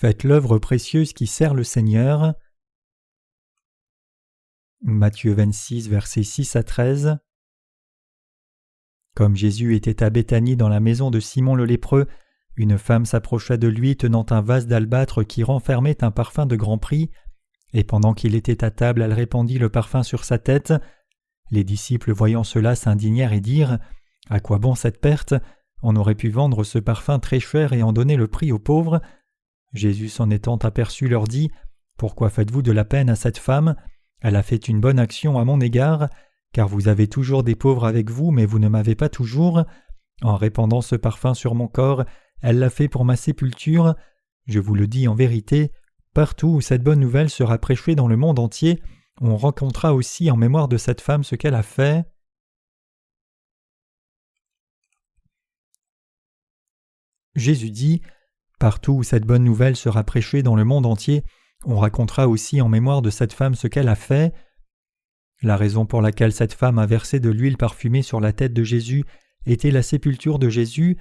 Faites l'œuvre précieuse qui sert le Seigneur. Matthieu 26, versets 6 à 13. Comme Jésus était à Béthanie dans la maison de Simon le lépreux, une femme s'approcha de lui tenant un vase d'albâtre qui renfermait un parfum de grand prix, et pendant qu'il était à table, elle répandit le parfum sur sa tête. Les disciples voyant cela s'indignèrent et dirent « À quoi bon cette perte ? On aurait pu vendre ce parfum très cher et en donner le prix aux pauvres. » Jésus s'en étant aperçu leur dit « Pourquoi faites-vous de la peine à cette femme ? Elle a fait une bonne action à mon égard, car vous avez toujours des pauvres avec vous, mais vous ne m'avez pas toujours. En répandant ce parfum sur mon corps, elle l'a fait pour ma sépulture. Je vous le dis en vérité, partout où cette bonne nouvelle sera prêchée dans le monde entier, on racontera aussi en mémoire de cette femme ce qu'elle a fait. » Jésus dit « Partout où cette bonne nouvelle sera prêchée dans le monde entier, on racontera aussi en mémoire de cette femme ce qu'elle a fait. » La raison pour laquelle cette femme a versé de l'huile parfumée sur la tête de Jésus était la sépulture de Jésus,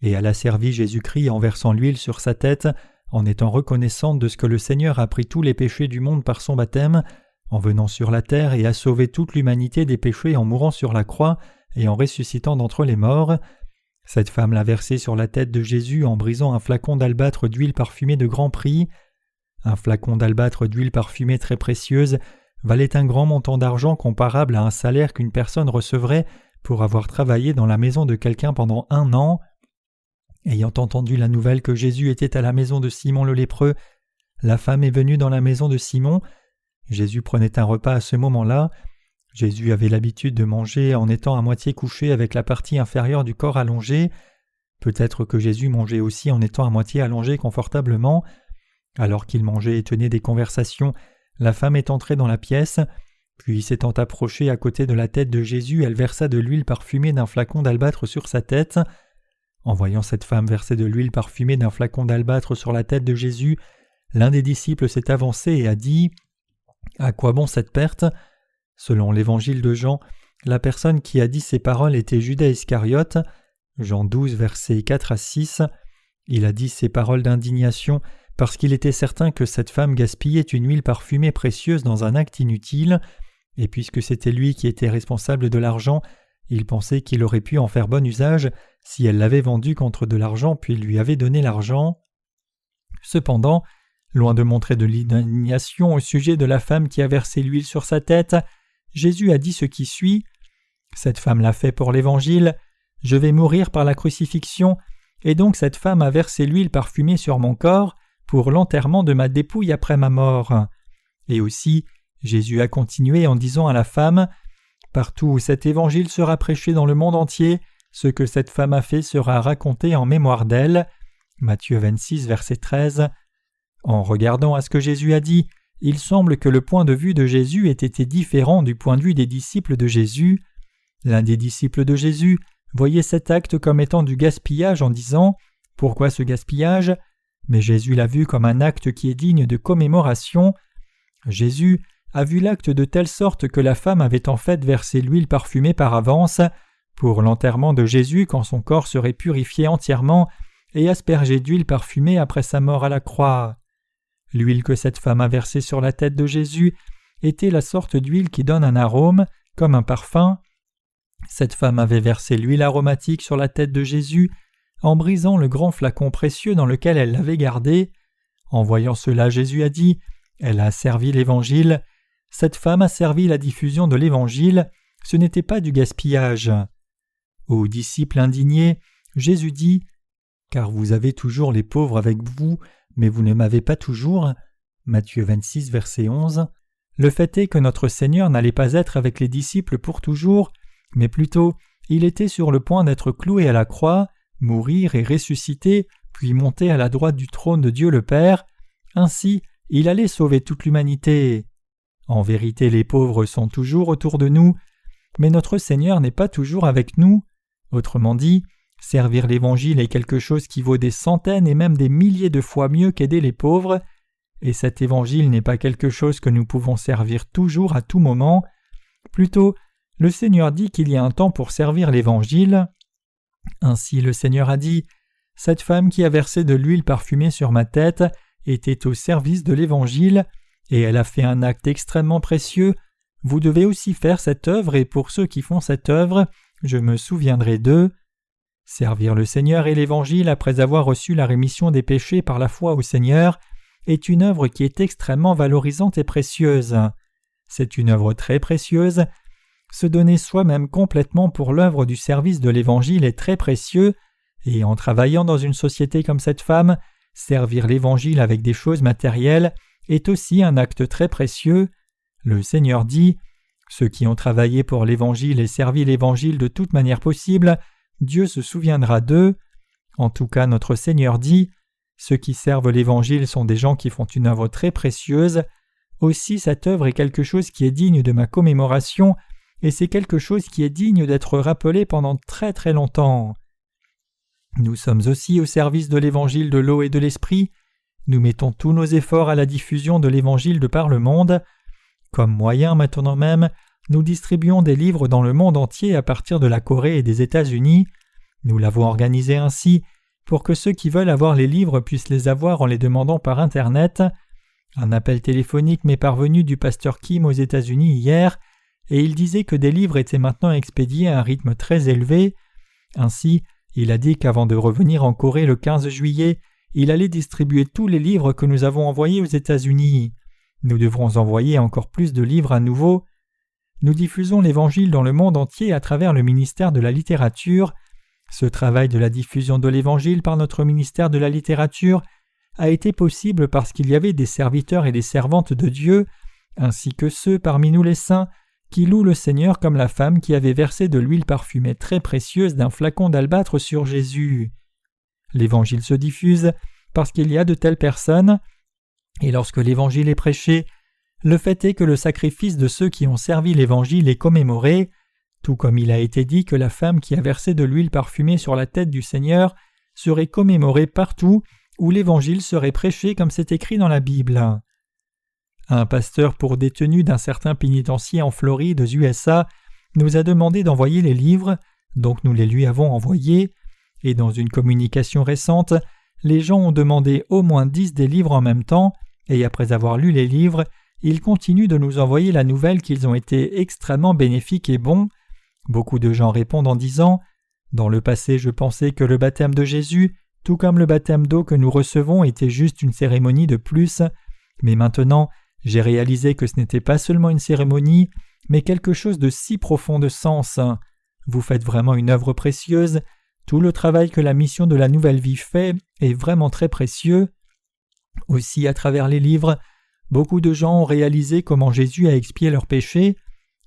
et elle a servi Jésus-Christ en versant l'huile sur sa tête, en étant reconnaissante de ce que le Seigneur a pris tous les péchés du monde par son baptême, en venant sur la terre et a sauvé toute l'humanité des péchés en mourant sur la croix et en ressuscitant d'entre les morts. Cette femme l'a versé sur la tête de Jésus en brisant un flacon d'albâtre d'huile parfumée de grand prix. Un flacon d'albâtre d'huile parfumée très précieuse valait un grand montant d'argent comparable à un salaire qu'une personne recevrait pour avoir travaillé dans la maison de quelqu'un pendant 1 an. Ayant entendu la nouvelle que Jésus était à la maison de Simon le lépreux, la femme est venue dans la maison de Simon. Jésus prenait un repas à ce moment-là. Jésus avait l'habitude de manger en étant à moitié couché avec la partie inférieure du corps allongée. Peut-être que Jésus mangeait aussi en étant à moitié allongé confortablement. Alors qu'il mangeait et tenait des conversations, la femme est entrée dans la pièce, puis s'étant approchée à côté de la tête de Jésus, elle versa de l'huile parfumée d'un flacon d'albâtre sur sa tête. En voyant cette femme verser de l'huile parfumée d'un flacon d'albâtre sur la tête de Jésus, l'un des disciples s'est avancé et a dit « À quoi bon cette perte ?» Selon l'évangile de Jean, la personne qui a dit ces paroles était Judas Iscariote. Jean 12, versets 4 à 6. Il a dit ces paroles d'indignation parce qu'il était certain que cette femme gaspillait une huile parfumée précieuse dans un acte inutile, et puisque c'était lui qui était responsable de l'argent, il pensait qu'il aurait pu en faire bon usage si elle l'avait vendu contre de l'argent puis lui avait donné l'argent. Cependant, loin de montrer de l'indignation au sujet de la femme qui a versé l'huile sur sa tête, Jésus a dit ce qui suit. « Cette femme l'a fait pour l'Évangile, je vais mourir par la crucifixion, et donc cette femme a versé l'huile parfumée sur mon corps pour l'enterrement de ma dépouille après ma mort. » Et aussi, Jésus a continué en disant à la femme « Partout où cet Évangile sera prêché dans le monde entier, ce que cette femme a fait sera raconté en mémoire d'elle. » Matthieu 26, verset 13. En regardant à ce que Jésus a dit, il semble que le point de vue de Jésus ait été différent du point de vue des disciples de Jésus. L'un des disciples de Jésus voyait cet acte comme étant du gaspillage en disant « Pourquoi ce gaspillage ?» Mais Jésus l'a vu comme un acte qui est digne de commémoration. Jésus a vu l'acte de telle sorte que la femme avait en fait versé l'huile parfumée par avance pour l'enterrement de Jésus quand son corps serait purifié entièrement et aspergé d'huile parfumée après sa mort à la croix. L'huile que cette femme a versée sur la tête de Jésus était la sorte d'huile qui donne un arôme, comme un parfum. Cette femme avait versé l'huile aromatique sur la tête de Jésus en brisant le grand flacon précieux dans lequel elle l'avait gardé. En voyant cela, Jésus a dit « Elle a servi l'Évangile. » Cette femme a servi la diffusion de l'Évangile. Ce n'était pas du gaspillage. Aux disciples indignés, Jésus dit « Car vous avez toujours les pauvres avec vous, mais vous ne m'avez pas toujours. » Matthieu 26, verset 11. Le fait est que notre Seigneur n'allait pas être avec les disciples pour toujours, mais plutôt il était sur le point d'être cloué à la croix, mourir et ressusciter, puis monter à la droite du trône de Dieu le Père. Ainsi, il allait sauver toute l'humanité. En vérité, les pauvres sont toujours autour de nous, mais notre Seigneur n'est pas toujours avec nous. Autrement dit, servir l'Évangile est quelque chose qui vaut des centaines et même des milliers de fois mieux qu'aider les pauvres, et cet Évangile n'est pas quelque chose que nous pouvons servir toujours à tout moment. Plutôt, le Seigneur dit qu'il y a un temps pour servir l'Évangile. Ainsi le Seigneur a dit « Cette femme qui a versé de l'huile parfumée sur ma tête était au service de l'Évangile, et elle a fait un acte extrêmement précieux. Vous devez aussi faire cette œuvre, et pour ceux qui font cette œuvre, je me souviendrai d'eux. Servir le Seigneur et l'Évangile après avoir reçu la rémission des péchés par la foi au Seigneur est une œuvre qui est extrêmement valorisante et précieuse. C'est une œuvre très précieuse. Se donner soi-même complètement pour l'œuvre du service de l'Évangile est très précieux, et en travaillant dans une société comme cette femme, servir l'Évangile avec des choses matérielles est aussi un acte très précieux. Le Seigneur dit « Ceux qui ont travaillé pour l'Évangile et servi l'Évangile de toute manière possible, Dieu se souviendra d'eux. » En tout cas, notre Seigneur dit « Ceux qui servent l'Évangile sont des gens qui font une œuvre très précieuse. Aussi cette œuvre est quelque chose qui est digne de ma commémoration, et c'est quelque chose qui est digne d'être rappelé pendant très très longtemps. » Nous sommes aussi au service de l'Évangile de l'eau et de l'Esprit. Nous mettons tous nos efforts à la diffusion de l'Évangile de par le monde. Comme moyen maintenant même, nous distribuons des livres dans le monde entier à partir de la Corée et des États-Unis. Nous l'avons organisé ainsi pour que ceux qui veulent avoir les livres puissent les avoir en les demandant par Internet. Un appel téléphonique m'est parvenu du pasteur Kim aux États-Unis hier, et il disait que des livres étaient maintenant expédiés à un rythme très élevé. Ainsi, il a dit qu'avant de revenir en Corée le 15 juillet, il allait distribuer tous les livres que nous avons envoyés aux États-Unis. Nous devrons envoyer encore plus de livres à nouveau. Nous diffusons l'Évangile dans le monde entier à travers le ministère de la littérature. Ce travail de la diffusion de l'Évangile par notre ministère de la littérature a été possible parce qu'il y avait des serviteurs et des servantes de Dieu, ainsi que ceux parmi nous les saints, qui louent le Seigneur comme la femme qui avait versé de l'huile parfumée très précieuse d'un flacon d'albâtre sur Jésus. L'Évangile se diffuse parce qu'il y a de telles personnes, et lorsque l'Évangile est prêché, le fait est que le sacrifice de ceux qui ont servi l'Évangile est commémoré, tout comme il a été dit que la femme qui a versé de l'huile parfumée sur la tête du Seigneur serait commémorée partout où l'Évangile serait prêché comme c'est écrit dans la Bible. Un pasteur pour détenu d'un certain pénitencier en Floride, aux USA, nous a demandé d'envoyer les livres, donc nous les lui avons envoyés, et dans une communication récente, les gens ont demandé au moins 10 des livres en même temps, et après avoir lu les livres, ils continuent de nous envoyer la nouvelle qu'ils ont été extrêmement bénéfiques et bons. Beaucoup de gens répondent en disant « Dans le passé, je pensais que le baptême de Jésus, tout comme le baptême d'eau que nous recevons, était juste une cérémonie de plus, mais maintenant, j'ai réalisé que ce n'était pas seulement une cérémonie, mais quelque chose de si profond de sens. Vous faites vraiment une œuvre précieuse. Tout le travail que la mission de la Nouvelle Vie fait est vraiment très précieux. Aussi, à travers les livres, beaucoup de gens ont réalisé comment Jésus a expié leurs péchés.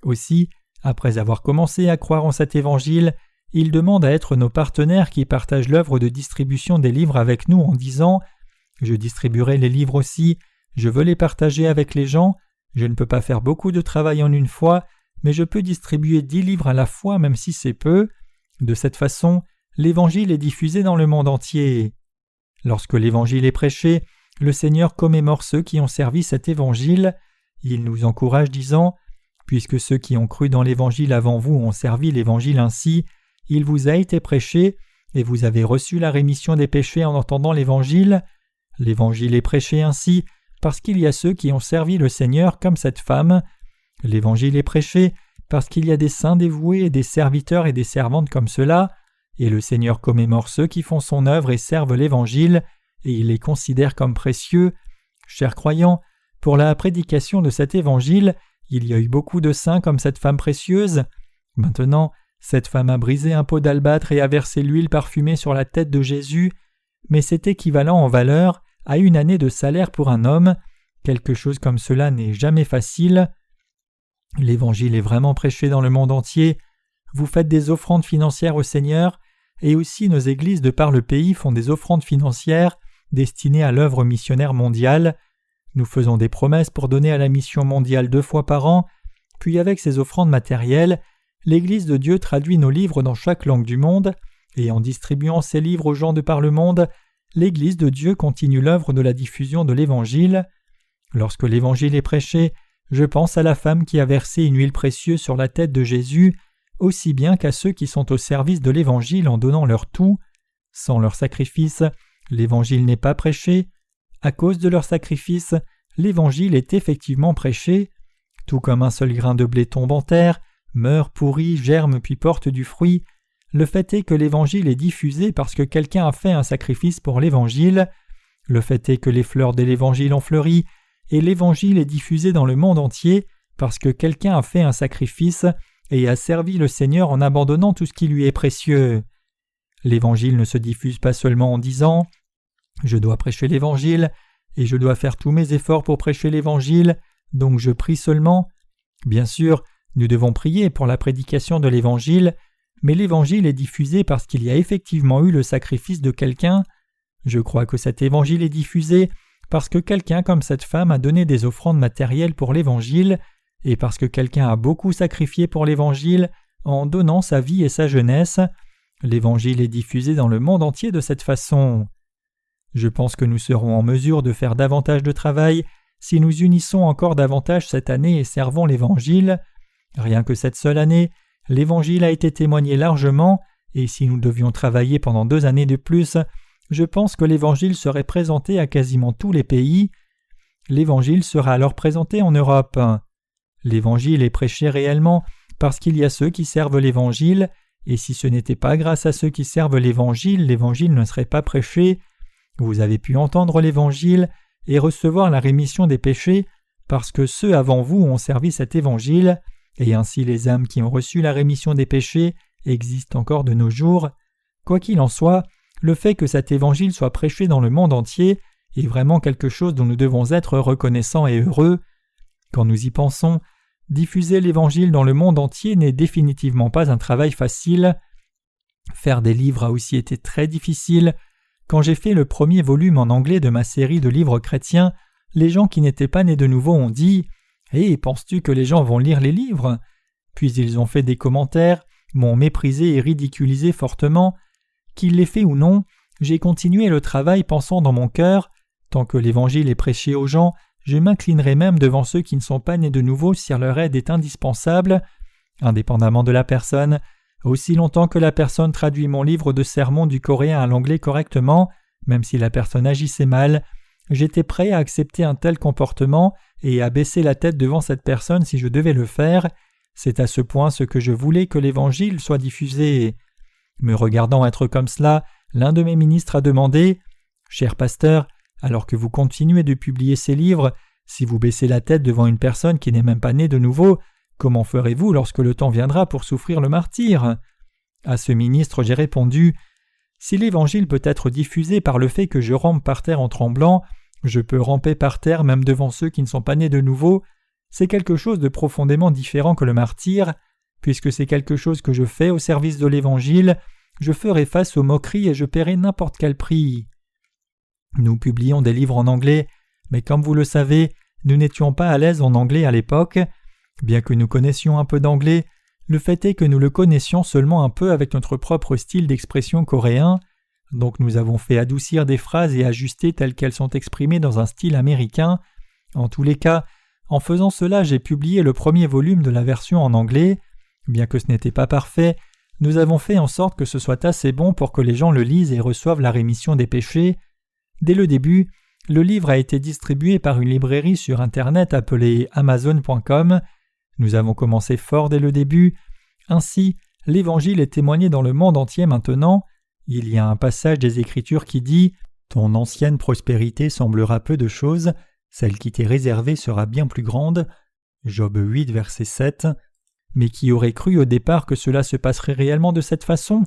Aussi, après avoir commencé à croire en cet évangile, ils demandent à être nos partenaires qui partagent l'œuvre de distribution des livres avec nous en disant « Je distribuerai les livres aussi. Je veux les partager avec les gens, je ne peux pas faire beaucoup de travail en une fois, mais je peux distribuer 10 livres à la fois même si c'est peu. De cette façon, l'Évangile est diffusé dans le monde entier. Lorsque l'Évangile est prêché, le Seigneur commémore ceux qui ont servi cet Évangile. Il nous encourage disant « Puisque ceux qui ont cru dans l'Évangile avant vous ont servi l'Évangile ainsi, il vous a été prêché, et vous avez reçu la rémission des péchés en entendant l'Évangile. L'Évangile est prêché ainsi, parce qu'il y a ceux qui ont servi le Seigneur comme cette femme. L'Évangile est prêché parce qu'il y a des saints dévoués et des serviteurs et des servantes comme cela, et le Seigneur commémore ceux qui font son œuvre et servent l'Évangile, et il les considère comme précieux. Chers croyants, pour la prédication de cet Évangile, il y a eu beaucoup de saints comme cette femme précieuse. Maintenant, cette femme a brisé un pot d'albâtre et a versé l'huile parfumée sur la tête de Jésus, mais c'est équivalent en valeur à 1 année de salaire pour un homme. Quelque chose comme cela n'est jamais facile. L'Évangile est vraiment prêché dans le monde entier. Vous faites des offrandes financières au Seigneur, et aussi nos églises de par le pays font des offrandes financières destinées à l'œuvre missionnaire mondiale. Nous faisons des promesses pour donner à la mission mondiale 2 fois par an, puis avec ces offrandes matérielles, l'Église de Dieu traduit nos livres dans chaque langue du monde, et en distribuant ces livres aux gens de par le monde, l'Église de Dieu continue l'œuvre de la diffusion de l'Évangile. Lorsque l'Évangile est prêché, je pense à la femme qui a versé une huile précieuse sur la tête de Jésus, aussi bien qu'à ceux qui sont au service de l'Évangile en donnant leur tout. Sans leur sacrifice, l'Évangile n'est pas prêché. À cause de leur sacrifice, l'Évangile est effectivement prêché. Tout comme un seul grain de blé tombe en terre, meurt, pourrit, germe puis porte du fruit, le fait est que l'Évangile est diffusé parce que quelqu'un a fait un sacrifice pour l'Évangile. Le fait est que les fleurs de l'Évangile ont fleuri, et l'Évangile est diffusé dans le monde entier parce que quelqu'un a fait un sacrifice et a servi le Seigneur en abandonnant tout ce qui lui est précieux. L'Évangile ne se diffuse pas seulement en disant « Je dois prêcher l'Évangile, et je dois faire tous mes efforts pour prêcher l'Évangile, donc je prie seulement. » Bien sûr, nous devons prier pour la prédication de l'Évangile, mais l'Évangile est diffusé parce qu'il y a effectivement eu le sacrifice de quelqu'un. Je crois que cet Évangile est diffusé parce que quelqu'un comme cette femme a donné des offrandes matérielles pour l'Évangile, et parce que quelqu'un a beaucoup sacrifié pour l'Évangile en donnant sa vie et sa jeunesse. L'Évangile est diffusé dans le monde entier de cette façon. Je pense que nous serons en mesure de faire davantage de travail si nous unissons encore davantage cette année et servons l'Évangile. Rien que cette seule année, l'Évangile a été témoigné largement, et si nous devions travailler pendant 2 années de plus, je pense que l'Évangile serait présenté à quasiment tous les pays. L'Évangile sera alors présenté en Europe. L'Évangile est prêché réellement parce qu'il y a ceux qui servent l'Évangile, et si ce n'était pas grâce à ceux qui servent l'Évangile ne serait pas prêché. Vous avez pu entendre l'Évangile et recevoir la rémission des péchés parce que ceux avant vous ont servi cet Évangile, et ainsi les âmes qui ont reçu la rémission des péchés existent encore de nos jours. Quoi qu'il en soit, le fait que cet Évangile soit prêché dans le monde entier est vraiment quelque chose dont nous devons être reconnaissants et heureux. Quand nous y pensons, diffuser l'Évangile dans le monde entier n'est définitivement pas un travail facile. Faire des livres a aussi été très difficile. Quand j'ai fait le premier volume en anglais de ma série de livres chrétiens, les gens qui n'étaient pas nés de nouveau ont dit « Hé, penses-tu que les gens vont lire les livres ?» Puis ils ont fait des commentaires, m'ont méprisé et ridiculisé fortement. Qu'il l'ait fait ou non, j'ai continué le travail pensant dans mon cœur « Tant que l'Évangile est prêché aux gens, je m'inclinerai même devant ceux qui ne sont pas nés de nouveau si leur aide est indispensable. » Indépendamment de la personne, aussi longtemps que la personne traduit mon livre de sermons du coréen à l'anglais correctement, même si la personne agissait mal, j'étais prêt à accepter un tel comportement et à baisser la tête devant cette personne si je devais le faire. C'est à ce point ce que je voulais que l'Évangile soit diffusé. Me regardant être comme cela, l'un de mes ministres a demandé « Cher pasteur, alors que vous continuez de publier ces livres, si vous baissez la tête devant une personne qui n'est même pas née de nouveau, comment ferez-vous lorsque le temps viendra pour souffrir le martyre ?» À ce ministre, j'ai répondu « Si l'Évangile peut être diffusé par le fait que je rampe par terre en tremblant, je peux ramper par terre même devant ceux qui ne sont pas nés de nouveau. C'est quelque chose de profondément différent que le martyre. Puisque c'est quelque chose que je fais au service de l'Évangile, je ferai face aux moqueries et je paierai n'importe quel prix. » Nous publions des livres en anglais, mais comme vous le savez, nous n'étions pas à l'aise en anglais à l'époque. Bien que nous connaissions un peu d'anglais, le fait est que nous le connaissions seulement un peu avec notre propre style d'expression coréen. Donc nous avons fait adoucir des phrases et ajuster telles qu'elles sont exprimées dans un style américain. En tous les cas, en faisant cela, j'ai publié le premier volume de la version en anglais. Bien que ce n'était pas parfait, nous avons fait en sorte que ce soit assez bon pour que les gens le lisent et reçoivent la rémission des péchés. Dès le début, le livre a été distribué par une librairie sur Internet appelée Amazon.com. Nous avons commencé fort dès le début. Ainsi, l'Évangile est témoigné dans le monde entier maintenant. Il y a un passage des Écritures qui dit « Ton ancienne prospérité semblera peu de choses, celle qui t'est réservée sera bien plus grande. » Job 8, verset 7. Mais qui aurait cru au départ que cela se passerait réellement de cette façon ?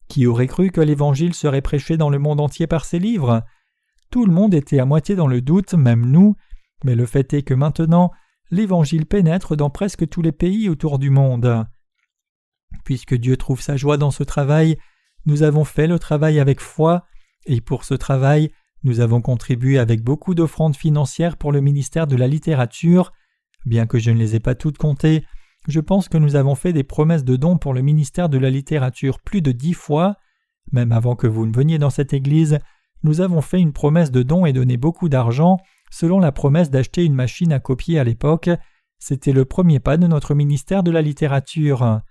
Qui aurait cru que l'Évangile serait prêché dans le monde entier par ces livres ? Tout le monde était à moitié dans le doute, même nous, mais le fait est que maintenant, l'Évangile pénètre dans presque tous les pays autour du monde. Puisque Dieu trouve sa joie dans ce travail, nous avons fait le travail avec foi, et pour ce travail, nous avons contribué avec beaucoup d'offrandes financières pour le ministère de la littérature. Bien que je ne les ai pas toutes comptées, je pense que nous avons fait des promesses de dons pour le ministère de la littérature plus de 10 fois. Même avant que vous ne veniez dans cette église, nous avons fait une promesse de dons et donné beaucoup d'argent, selon la promesse d'acheter une machine à copier à l'époque. C'était le premier pas de notre ministère de la littérature.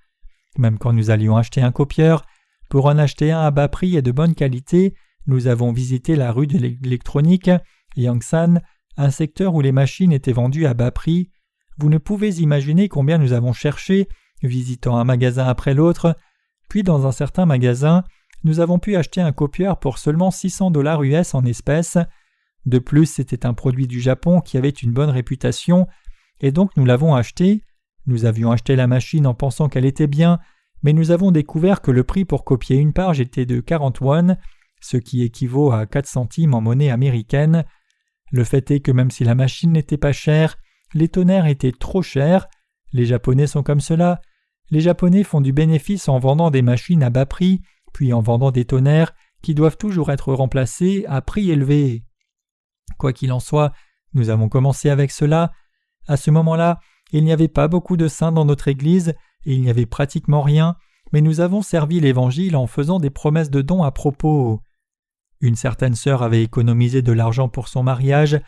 Même quand nous allions acheter un copieur, pour en acheter un à bas prix et de bonne qualité, nous avons visité la rue de l'électronique Yangsan, un secteur où les machines étaient vendues à bas prix. Vous ne pouvez imaginer combien nous avons cherché, visitant un magasin après l'autre. Puis dans un certain magasin, nous avons pu acheter un copieur pour seulement $600 US en espèces. De plus, c'était un produit du Japon qui avait une bonne réputation, et donc nous l'avons acheté. Nous avions acheté la machine en pensant qu'elle était bien, mais nous avons découvert que le prix pour copier une page était de 40 won, ce qui équivaut à 4 centimes en monnaie américaine. Le fait est que même si la machine n'était pas chère, les tonnerres étaient trop chers. Les Japonais sont comme cela. Les Japonais font du bénéfice en vendant des machines à bas prix, puis en vendant des tonnerres qui doivent toujours être remplacés à prix élevé. Quoi qu'il en soit, nous avons commencé avec cela. À ce moment-là, il n'y avait pas beaucoup de saints dans notre Église et il n'y avait pratiquement rien, mais nous avons servi l'Évangile en faisant des promesses de dons à propos. Une certaine sœur avait économisé de l'argent pour son mariage,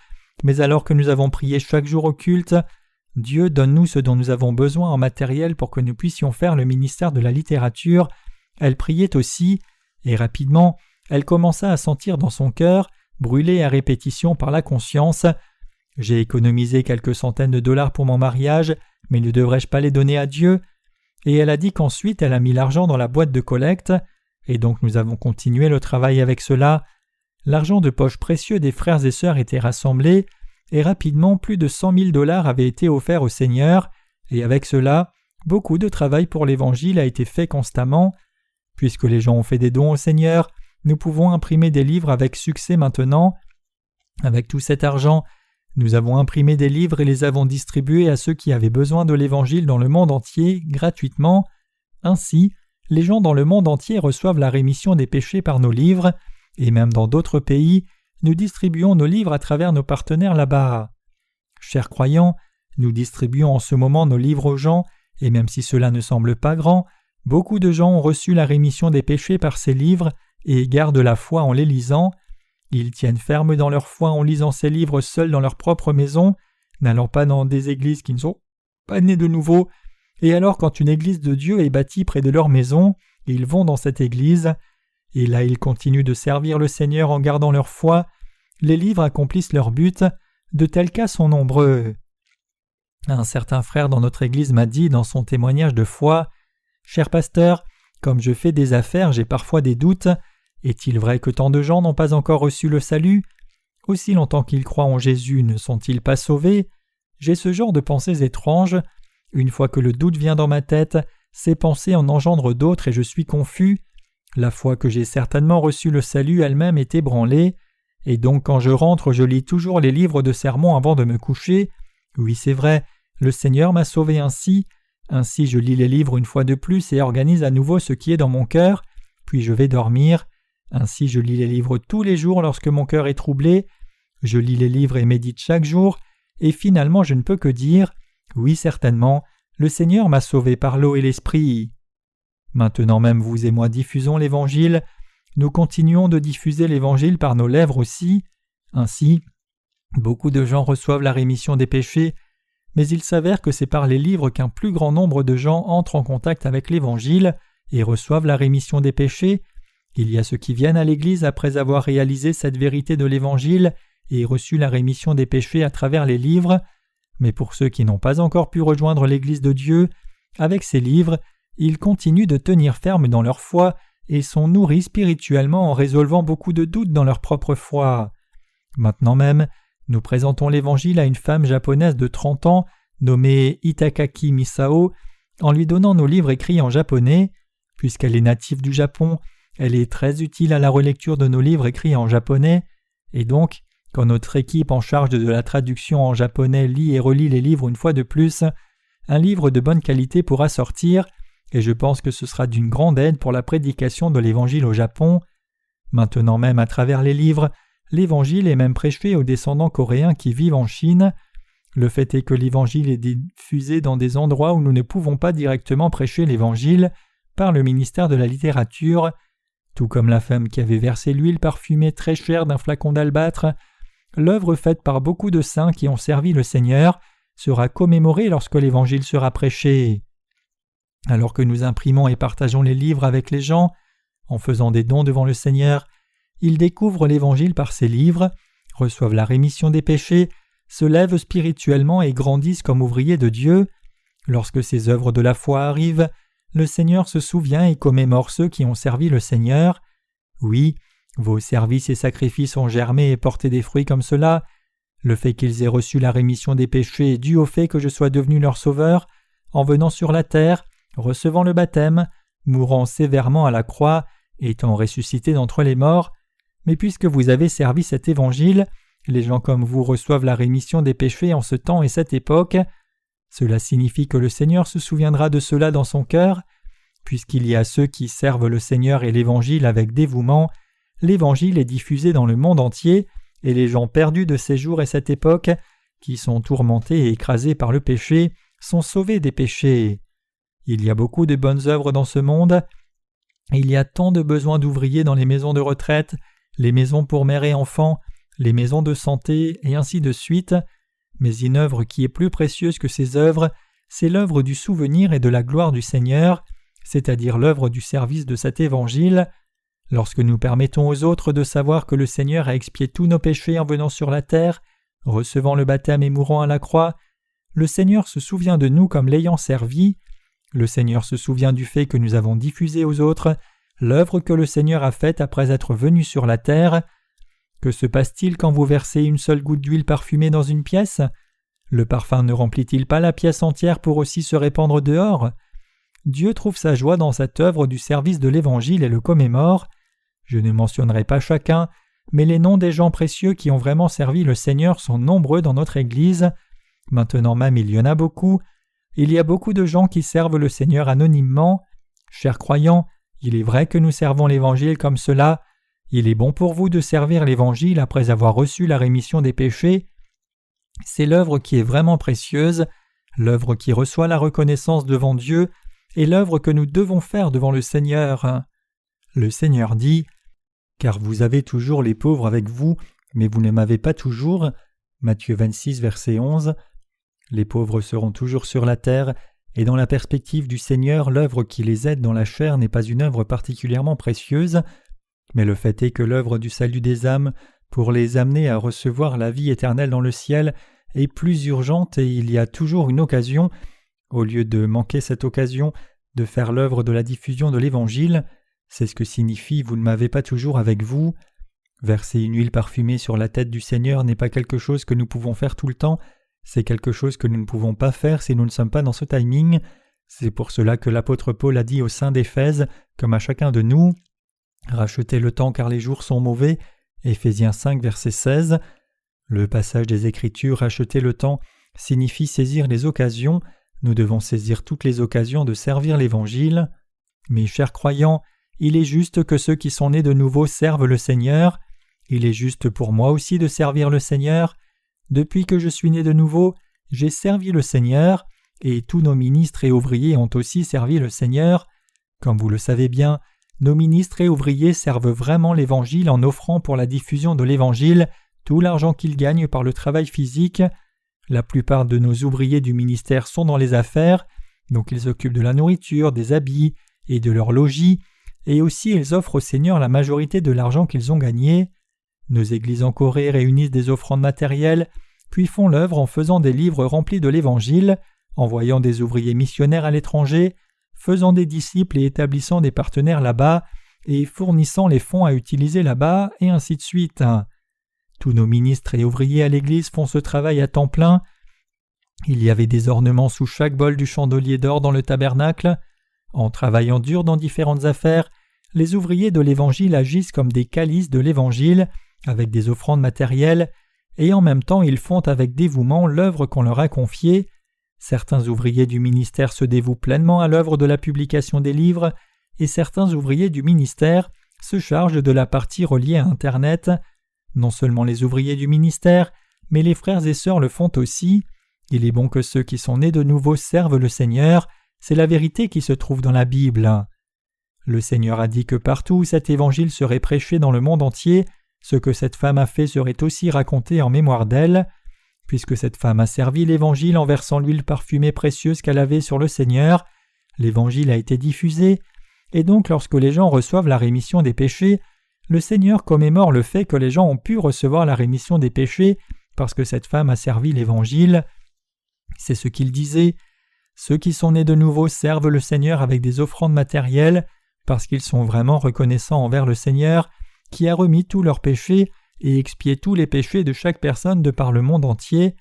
mais alors que nous avons prié chaque jour au culte, « Dieu, donne-nous ce dont nous avons besoin en matériel pour que nous puissions faire le ministère de la littérature », elle priait aussi, et rapidement, elle commença à sentir dans son cœur, brûlé à répétition par la conscience, « J'ai économisé quelques centaines de dollars pour mon mariage, mais ne devrais-je pas les donner à Dieu ?» Et elle a dit qu'ensuite elle a mis l'argent dans la boîte de collecte, et donc nous avons continué le travail avec cela. L'argent de poche précieux des frères et sœurs était rassemblé, et rapidement plus de $100,000 avaient été offerts au Seigneur, et avec cela, beaucoup de travail pour l'Évangile a été fait constamment. Puisque les gens ont fait des dons au Seigneur, nous pouvons imprimer des livres avec succès maintenant. Avec tout cet argent, nous avons imprimé des livres et les avons distribués à ceux qui avaient besoin de l'Évangile dans le monde entier, gratuitement. Ainsi, les gens dans le monde entier reçoivent la rémission des péchés par nos livres, et même dans d'autres pays, nous distribuons nos livres à travers nos partenaires là-bas. Chers croyants, nous distribuons en ce moment nos livres aux gens, et même si cela ne semble pas grand, beaucoup de gens ont reçu la rémission des péchés par ces livres et gardent la foi en les lisant. Ils tiennent ferme dans leur foi en lisant ces livres seuls dans leur propre maison, n'allant pas dans des églises qui ne sont pas nées de nouveau, et alors quand une église de Dieu est bâtie près de leur maison, ils vont dans cette église, et là ils continuent de servir le Seigneur en gardant leur foi. Les livres accomplissent leur but, de tels cas sont nombreux. Un certain frère dans notre église m'a dit dans son témoignage de foi, « Cher pasteur, comme je fais des affaires, j'ai parfois des doutes. Est-il vrai que tant de gens n'ont pas encore reçu le salut? Aussi longtemps qu'ils croient en Jésus, ne sont-ils pas sauvés? J'ai ce genre de pensées étranges. Une fois que le doute vient dans ma tête, ces pensées en engendrent d'autres et je suis confus. La foi que j'ai certainement reçu le salut elle-même est ébranlée. Et donc quand je rentre, je lis toujours les livres de sermons avant de me coucher. Oui, c'est vrai, le Seigneur m'a sauvé ainsi. Ainsi je lis les livres une fois de plus et organise à nouveau ce qui est dans mon cœur. Puis je vais dormir. Ainsi je lis les livres tous les jours lorsque mon cœur est troublé. Je lis les livres et médite chaque jour. Et finalement je ne peux que dire « Oui, certainement, le Seigneur m'a sauvé par l'eau et l'Esprit. » Maintenant même vous et moi diffusons l'Évangile. Nous continuons de diffuser l'Évangile par nos lèvres aussi. Ainsi, beaucoup de gens reçoivent la rémission des péchés, mais il s'avère que c'est par les livres qu'un plus grand nombre de gens entrent en contact avec l'Évangile et reçoivent la rémission des péchés. Il y a ceux qui viennent à l'Église après avoir réalisé cette vérité de l'Évangile et reçu la rémission des péchés à travers les livres. Mais pour ceux qui n'ont pas encore pu rejoindre l'Église de Dieu, avec ces livres, ils continuent de tenir ferme dans leur foi et sont nourris spirituellement en résolvant beaucoup de doutes dans leur propre foi. Maintenant même, nous présentons l'Évangile à une femme japonaise de 30 ans nommée Itakaki Misao en lui donnant nos livres écrits en japonais. Puisqu'elle est native du Japon, elle est très utile à la relecture de nos livres écrits en japonais, et donc, quand notre équipe en charge de la traduction en japonais lit et relit les livres une fois de plus, un livre de bonne qualité pourra sortir, et je pense que ce sera d'une grande aide pour la prédication de l'Évangile au Japon. Maintenant même à travers les livres, l'Évangile est même prêché aux descendants coréens qui vivent en Chine. Le fait est que l'Évangile est diffusé dans des endroits où nous ne pouvons pas directement prêcher l'Évangile par le ministère de la littérature. Tout comme la femme qui avait versé l'huile parfumée très chère d'un flacon d'albâtre, l'œuvre faite par beaucoup de saints qui ont servi le Seigneur sera commémorée lorsque l'Évangile sera prêché. Alors que nous imprimons et partageons les livres avec les gens, en faisant des dons devant le Seigneur, ils découvrent l'Évangile par ces livres, reçoivent la rémission des péchés, se lèvent spirituellement et grandissent comme ouvriers de Dieu. Lorsque ces œuvres de la foi arrivent, le Seigneur se souvient et commémore ceux qui ont servi le Seigneur. Oui, vos services et sacrifices ont germé et porté des fruits comme cela. Le fait qu'ils aient reçu la rémission des péchés est dû au fait que je sois devenu leur sauveur, en venant sur la terre, recevant le baptême, mourant sévèrement à la croix, étant ressuscité d'entre les morts. Mais puisque vous avez servi cet évangile, les gens comme vous reçoivent la rémission des péchés en ce temps et cette époque. Cela signifie que le Seigneur se souviendra de cela dans son cœur. Puisqu'il y a ceux qui servent le Seigneur et l'Évangile avec dévouement, l'Évangile est diffusé dans le monde entier, et les gens perdus de ces jours et cette époque, qui sont tourmentés et écrasés par le péché, sont sauvés des péchés. Il y a beaucoup de bonnes œuvres dans ce monde. Il y a tant de besoins d'ouvriers dans les maisons de retraite, les maisons pour mères et enfants, les maisons de santé, et ainsi de suite. Mais une œuvre qui est plus précieuse que ces œuvres, c'est l'œuvre du souvenir et de la gloire du Seigneur, c'est-à-dire l'œuvre du service de cet évangile. Lorsque nous permettons aux autres de savoir que le Seigneur a expié tous nos péchés en venant sur la terre, recevant le baptême et mourant à la croix, le Seigneur se souvient de nous comme l'ayant servi. Le Seigneur se souvient du fait que nous avons diffusé aux autres l'œuvre que le Seigneur a faite après être venu sur la terre. Que se passe-t-il quand vous versez une seule goutte d'huile parfumée dans une pièce? Le parfum ne remplit-il pas la pièce entière pour aussi se répandre dehors? Dieu trouve sa joie dans cette œuvre du service de l'Évangile et le commémore. Je ne mentionnerai pas chacun, mais les noms des gens précieux qui ont vraiment servi le Seigneur sont nombreux dans notre Église. Maintenant même il y en a beaucoup. Il y a beaucoup de gens qui servent le Seigneur anonymement. Chers croyants, il est vrai que nous servons l'Évangile comme cela. Il est bon pour vous de servir l'Évangile après avoir reçu la rémission des péchés. C'est l'œuvre qui est vraiment précieuse, l'œuvre qui reçoit la reconnaissance devant Dieu, et l'œuvre que nous devons faire devant le Seigneur. Le Seigneur dit « Car vous avez toujours les pauvres avec vous, mais vous ne m'avez pas toujours. » Matthieu 26, verset 11. Les pauvres seront toujours sur la terre, et dans la perspective du Seigneur, l'œuvre qui les aide dans la chair n'est pas une œuvre particulièrement précieuse, mais le fait est que l'œuvre du salut des âmes, pour les amener à recevoir la vie éternelle dans le ciel, est plus urgente et il y a toujours une occasion, au lieu de manquer cette occasion, de faire l'œuvre de la diffusion de l'Évangile. C'est ce que signifie « vous ne m'avez pas toujours avec vous ». Verser une huile parfumée sur la tête du Seigneur n'est pas quelque chose que nous pouvons faire tout le temps, c'est quelque chose que nous ne pouvons pas faire si nous ne sommes pas dans ce timing. C'est pour cela que l'apôtre Paul a dit aux saints d'Éphèse, comme à chacun de nous, « Rachetez le temps car les jours sont mauvais » Éphésiens 5, verset 16. Le passage des Écritures « Racheter le temps » signifie saisir les occasions. Nous devons saisir toutes les occasions de servir l'Évangile. Mes chers croyants, il est juste que ceux qui sont nés de nouveau servent le Seigneur. Il est juste pour moi aussi de servir le Seigneur. Depuis que je suis né de nouveau, j'ai servi le Seigneur, et tous nos ministres et ouvriers ont aussi servi le Seigneur. Comme vous le savez bien, nos ministres et ouvriers servent vraiment l'Évangile en offrant pour la diffusion de l'Évangile tout l'argent qu'ils gagnent par le travail physique. La plupart de nos ouvriers du ministère sont dans les affaires, donc ils s'occupent de la nourriture, des habits et de leur logis, et aussi ils offrent au Seigneur la majorité de l'argent qu'ils ont gagné. Nos églises en Corée réunissent des offrandes matérielles, puis font l'œuvre en faisant des livres remplis de l'Évangile, envoyant des ouvriers missionnaires à l'étranger, faisant des disciples et établissant des partenaires là-bas, et fournissant les fonds à utiliser là-bas, et ainsi de suite. Tous nos ministres et ouvriers à l'Église font ce travail à temps plein. Il y avait des ornements sous chaque bol du chandelier d'or dans le tabernacle. En travaillant dur dans différentes affaires, les ouvriers de l'Évangile agissent comme des calices de l'Évangile, avec des offrandes matérielles, et en même temps ils font avec dévouement l'œuvre qu'on leur a confiée. Certains ouvriers du ministère se dévouent pleinement à l'œuvre de la publication des livres, et certains ouvriers du ministère se chargent de la partie reliée à Internet. Non seulement les ouvriers du ministère, mais les frères et sœurs le font aussi. Il est bon que ceux qui sont nés de nouveau servent le Seigneur, c'est la vérité qui se trouve dans la Bible. Le Seigneur a dit que partout où cet évangile serait prêché dans le monde entier, ce que cette femme a fait serait aussi raconté en mémoire d'elle. Puisque cette femme a servi l'Évangile en versant l'huile parfumée précieuse qu'elle avait sur le Seigneur, l'Évangile a été diffusé, et donc lorsque les gens reçoivent la rémission des péchés, le Seigneur commémore le fait que les gens ont pu recevoir la rémission des péchés parce que cette femme a servi l'Évangile. C'est ce qu'il disait. Ceux qui sont nés de nouveau servent le Seigneur avec des offrandes matérielles parce qu'ils sont vraiment reconnaissants envers le Seigneur qui a remis tous leurs péchés et expié tous les péchés de chaque personne de par le monde entier.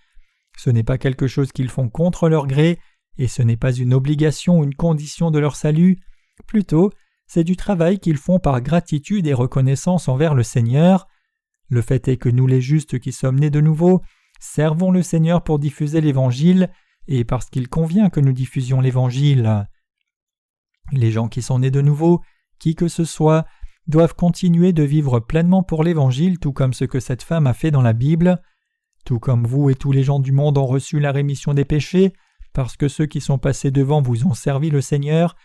Ce n'est pas quelque chose qu'ils font contre leur gré et ce n'est pas une obligation ou une condition de leur salut. Plutôt, c'est du travail qu'ils font par gratitude et reconnaissance envers le Seigneur. Le fait est que nous les justes qui sommes nés de nouveau, servons le Seigneur pour diffuser l'Évangile et parce qu'il convient que nous diffusions l'Évangile. Les gens qui sont nés de nouveau, qui que ce soit, doivent continuer de vivre pleinement pour l'Évangile tout comme ce que cette femme a fait dans la Bible. Tout comme vous et tous les gens du monde ont reçu la rémission des péchés, parce que ceux qui sont passés devant vous ont servi le Seigneur,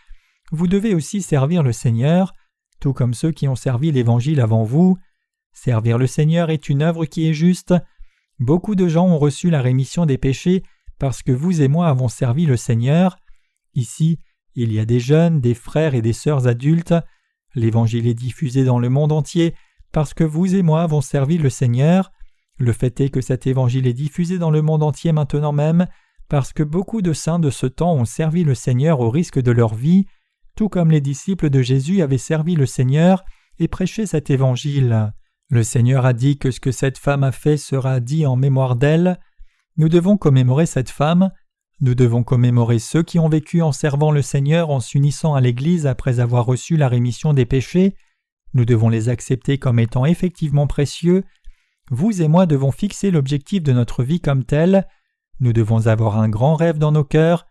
vous devez aussi servir le Seigneur, tout comme ceux qui ont servi l'Évangile avant vous. Servir le Seigneur est une œuvre qui est juste. Beaucoup de gens ont reçu la rémission des péchés parce que vous et moi avons servi le Seigneur. Ici, il y a des jeunes, des frères et des sœurs adultes. L'Évangile est diffusé dans le monde entier parce que vous et moi avons servi le Seigneur. Le fait est que cet Évangile est diffusé dans le monde entier maintenant même parce que beaucoup de saints de ce temps ont servi le Seigneur au risque de leur vie, tout comme les disciples de Jésus avaient servi le Seigneur et prêché cet Évangile. Le Seigneur a dit que ce que cette femme a fait sera dit en mémoire d'elle. Nous devons commémorer cette femme. Nous devons commémorer ceux qui ont vécu en servant le Seigneur en s'unissant à l'Église après avoir reçu la rémission des péchés. Nous devons les accepter comme étant effectivement précieux. Vous et moi devons fixer l'objectif de notre vie comme tel. Nous devons avoir un grand rêve dans nos cœurs.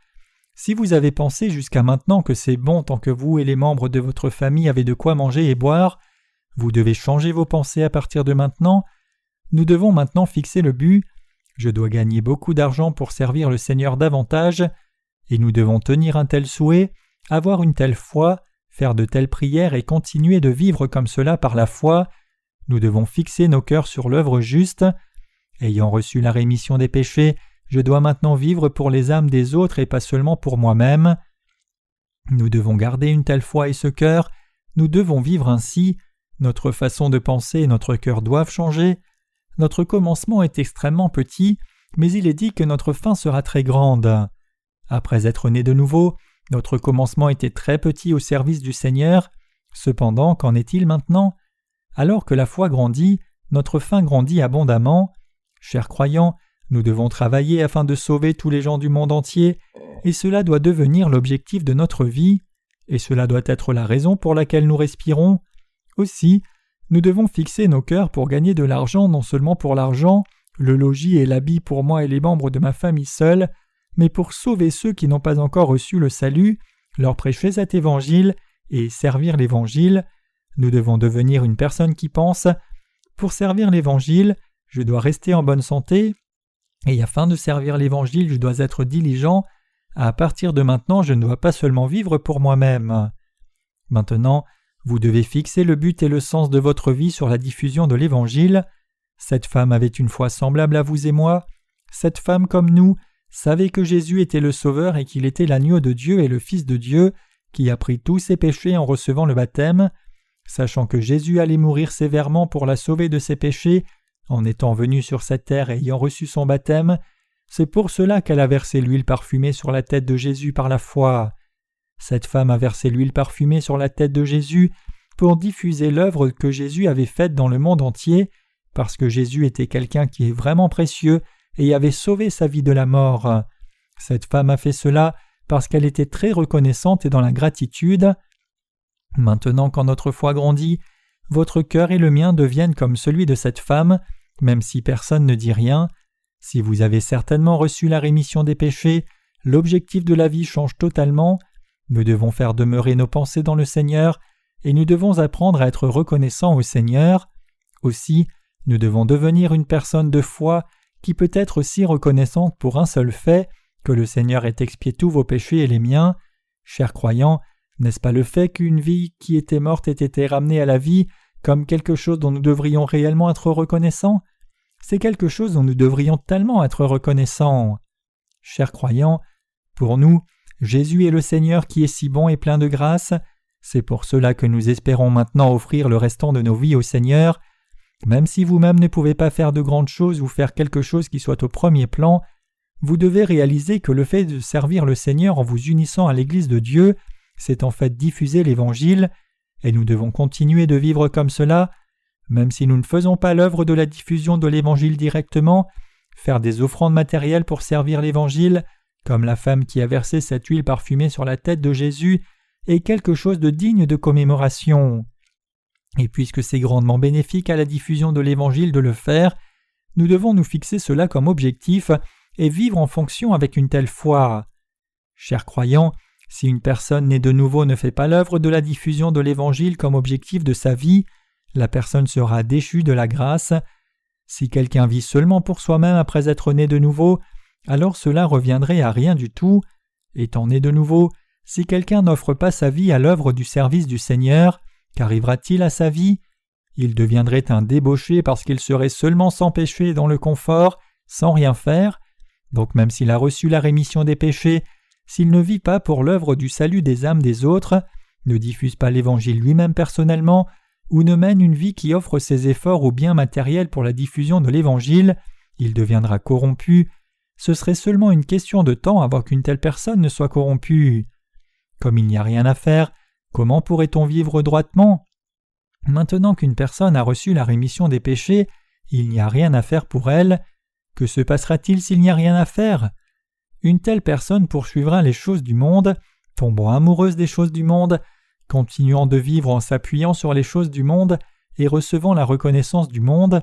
Si vous avez pensé jusqu'à maintenant que c'est bon tant que vous et les membres de votre famille avaient de quoi manger et boire, vous devez changer vos pensées à partir de maintenant. Nous devons maintenant fixer le but. Je dois gagner beaucoup d'argent pour servir le Seigneur davantage, et nous devons tenir un tel souhait, avoir une telle foi, faire de telles prières et continuer de vivre comme cela par la foi. Nous devons fixer nos cœurs sur l'œuvre juste. Ayant reçu la rémission des péchés, je dois maintenant vivre pour les âmes des autres et pas seulement pour moi-même. Nous devons garder une telle foi et ce cœur. Nous devons vivre ainsi. Notre façon de penser et notre cœur doivent changer. Notre commencement est extrêmement petit, mais il est dit que notre fin sera très grande. Après être né de nouveau, notre commencement était très petit au service du Seigneur. Cependant, qu'en est-il maintenant? Alors que la foi grandit, notre fin grandit abondamment. Chers croyants, nous devons travailler afin de sauver tous les gens du monde entier, et cela doit devenir l'objectif de notre vie, et cela doit être la raison pour laquelle nous respirons. Aussi, nous devons fixer nos cœurs pour gagner de l'argent, non seulement pour l'argent, le logis et l'habit pour moi et les membres de ma famille seuls, mais pour sauver ceux qui n'ont pas encore reçu le salut, leur prêcher cet évangile et servir l'évangile. Nous devons devenir une personne qui pense. Pour servir l'évangile, je dois rester en bonne santé, et afin de servir l'évangile, je dois être diligent. À partir de maintenant, je ne dois pas seulement vivre pour moi-même. Maintenant, vous devez fixer le but et le sens de votre vie sur la diffusion de l'Évangile. Cette femme avait une foi semblable à vous et moi. Cette femme, comme nous, savait que Jésus était le Sauveur et qu'il était l'agneau de Dieu et le Fils de Dieu, qui a pris tous ses péchés en recevant le baptême. Sachant que Jésus allait mourir sévèrement pour la sauver de ses péchés, en étant venu sur cette terre et ayant reçu son baptême, c'est pour cela qu'elle a versé l'huile parfumée sur la tête de Jésus par la foi. Cette femme a versé l'huile parfumée sur la tête de Jésus pour diffuser l'œuvre que Jésus avait faite dans le monde entier, parce que Jésus était quelqu'un qui est vraiment précieux et avait sauvé sa vie de la mort. Cette femme a fait cela parce qu'elle était très reconnaissante et dans la gratitude. Maintenant, quand notre foi grandit, votre cœur et le mien deviennent comme celui de cette femme, même si personne ne dit rien. Si vous avez certainement reçu la rémission des péchés, l'objectif de la vie change totalement. Nous devons faire demeurer nos pensées dans le Seigneur et nous devons apprendre à être reconnaissants au Seigneur. Aussi, nous devons devenir une personne de foi qui peut être aussi reconnaissante pour un seul fait, que le Seigneur ait expié tous vos péchés et les miens. Chers croyants, n'est-ce pas le fait qu'une vie qui était morte ait été ramenée à la vie comme quelque chose dont nous devrions réellement être reconnaissants? C'est quelque chose dont nous devrions tellement être reconnaissants. Chers croyants, pour nous, Jésus est le Seigneur qui est si bon et plein de grâce. C'est pour cela que nous espérons maintenant offrir le restant de nos vies au Seigneur. Même si vous-même ne pouvez pas faire de grandes choses ou faire quelque chose qui soit au premier plan, vous devez réaliser que le fait de servir le Seigneur en vous unissant à l'Église de Dieu, c'est en fait diffuser l'Évangile, et nous devons continuer de vivre comme cela, même si nous ne faisons pas l'œuvre de la diffusion de l'Évangile directement, faire des offrandes matérielles pour servir l'Évangile, comme la femme qui a versé cette huile parfumée sur la tête de Jésus, est quelque chose de digne de commémoration. Et puisque c'est grandement bénéfique à la diffusion de l'Évangile de le faire, nous devons nous fixer cela comme objectif et vivre en fonction avec une telle foi. Chers croyants, si une personne née de nouveau ne fait pas l'œuvre de la diffusion de l'Évangile comme objectif de sa vie, la personne sera déchue de la grâce. Si quelqu'un vit seulement pour soi-même après être né de nouveau, alors cela reviendrait à rien du tout. Étant né de nouveau, si quelqu'un n'offre pas sa vie à l'œuvre du service du Seigneur, qu'arrivera-t-il à sa vie? Il deviendrait un débauché parce qu'il serait seulement sans péché dans le confort, sans rien faire. Donc même s'il a reçu la rémission des péchés, s'il ne vit pas pour l'œuvre du salut des âmes des autres, ne diffuse pas l'Évangile lui-même personnellement, ou ne mène une vie qui offre ses efforts aux biens matériels pour la diffusion de l'Évangile, il deviendra corrompu. Ce serait seulement une question de temps avant qu'une telle personne ne soit corrompue. Comme il n'y a rien à faire, comment pourrait-on vivre droitement? Maintenant qu'une personne a reçu la rémission des péchés, il n'y a rien à faire pour elle. Que se passera-t-il s'il n'y a rien à faire? Une telle personne poursuivra les choses du monde, tombant amoureuse des choses du monde, continuant de vivre en s'appuyant sur les choses du monde et recevant la reconnaissance du monde,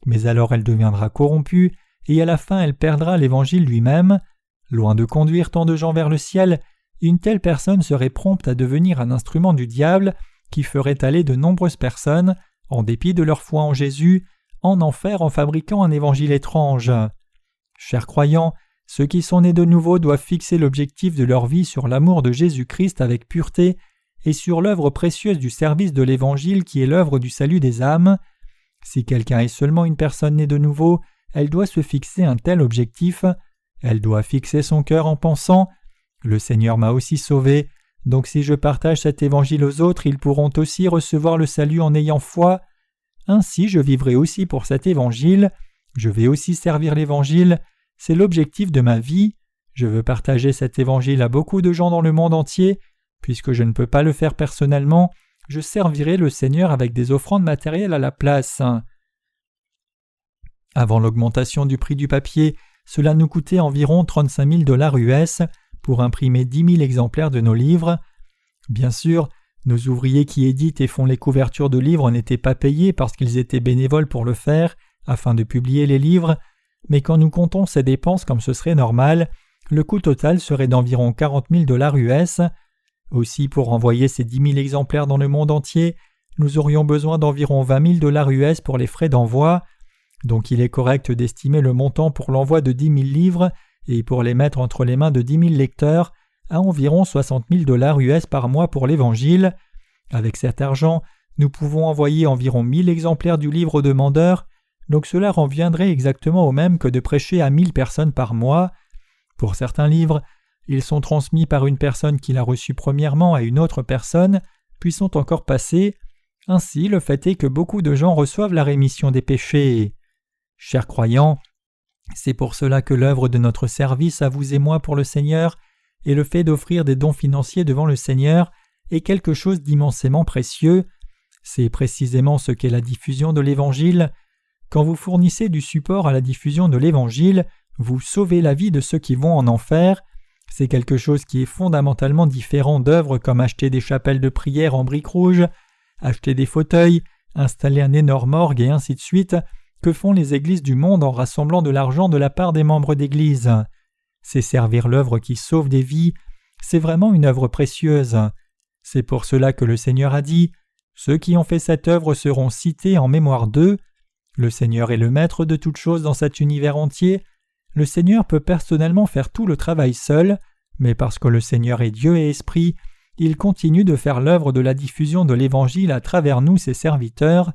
mais alors elle deviendra corrompue et à la fin elle perdra l'Évangile lui-même. Loin de conduire tant de gens vers le ciel, une telle personne serait prompte à devenir un instrument du diable qui ferait aller de nombreuses personnes, en dépit de leur foi en Jésus, en enfer en fabriquant un évangile étrange. Chers croyants, ceux qui sont nés de nouveau doivent fixer l'objectif de leur vie sur l'amour de Jésus-Christ avec pureté et sur l'œuvre précieuse du service de l'Évangile qui est l'œuvre du salut des âmes. Si quelqu'un est seulement une personne née de nouveau, elle doit se fixer un tel objectif. Elle doit fixer son cœur en pensant « Le Seigneur m'a aussi sauvé, donc si je partage cet Évangile aux autres, ils pourront aussi recevoir le salut en ayant foi. Ainsi je vivrai aussi pour cet Évangile, je vais aussi servir l'Évangile, c'est l'objectif de ma vie. Je veux partager cet Évangile à beaucoup de gens dans le monde entier. Puisque je ne peux pas le faire personnellement, je servirai le Seigneur avec des offrandes matérielles à la place. » Avant l'augmentation du prix du papier, cela nous coûtait environ 35 000 $ US pour imprimer 10 000 exemplaires de nos livres. Bien sûr, nos ouvriers qui éditent et font les couvertures de livres n'étaient pas payés parce qu'ils étaient bénévoles pour le faire, afin de publier les livres, mais quand nous comptons ces dépenses comme ce serait normal, le coût total serait d'environ 40 000 $ US. Aussi, pour envoyer ces 10 000 exemplaires dans le monde entier, nous aurions besoin d'environ 20 000 $ US pour les frais d'envoi. Donc il est correct d'estimer le montant pour l'envoi de 10 000 livres et pour les mettre entre les mains de 10 000 lecteurs à environ 60 000 $ US par mois pour l'Évangile. Avec cet argent, nous pouvons envoyer environ 1000 exemplaires du livre aux demandeurs, donc cela reviendrait exactement au même que de prêcher à 1000 personnes par mois. Pour certains livres, ils sont transmis par une personne qui l'a reçu premièrement à une autre personne, puis sont encore passés. Ainsi, le fait est que beaucoup de gens reçoivent la rémission des péchés. Chers croyants, c'est pour cela que l'œuvre de notre service à vous et moi pour le Seigneur et le fait d'offrir des dons financiers devant le Seigneur est quelque chose d'immensément précieux. C'est précisément ce qu'est la diffusion de l'Évangile. Quand vous fournissez du support à la diffusion de l'Évangile, vous sauvez la vie de ceux qui vont en enfer. C'est quelque chose qui est fondamentalement différent d'œuvres comme acheter des chapelles de prière en briques rouges, acheter des fauteuils, installer un énorme orgue et ainsi de suite, que font les églises du monde en rassemblant de l'argent de la part des membres d'église. C'est servir l'œuvre qui sauve des vies, c'est vraiment une œuvre précieuse. C'est pour cela que le Seigneur a dit « Ceux qui ont fait cette œuvre seront cités en mémoire d'eux ». Le Seigneur est le maître de toutes choses dans cet univers entier. Le Seigneur peut personnellement faire tout le travail seul, mais parce que le Seigneur est Dieu et Esprit, il continue de faire l'œuvre de la diffusion de l'Évangile à travers nous, ses serviteurs.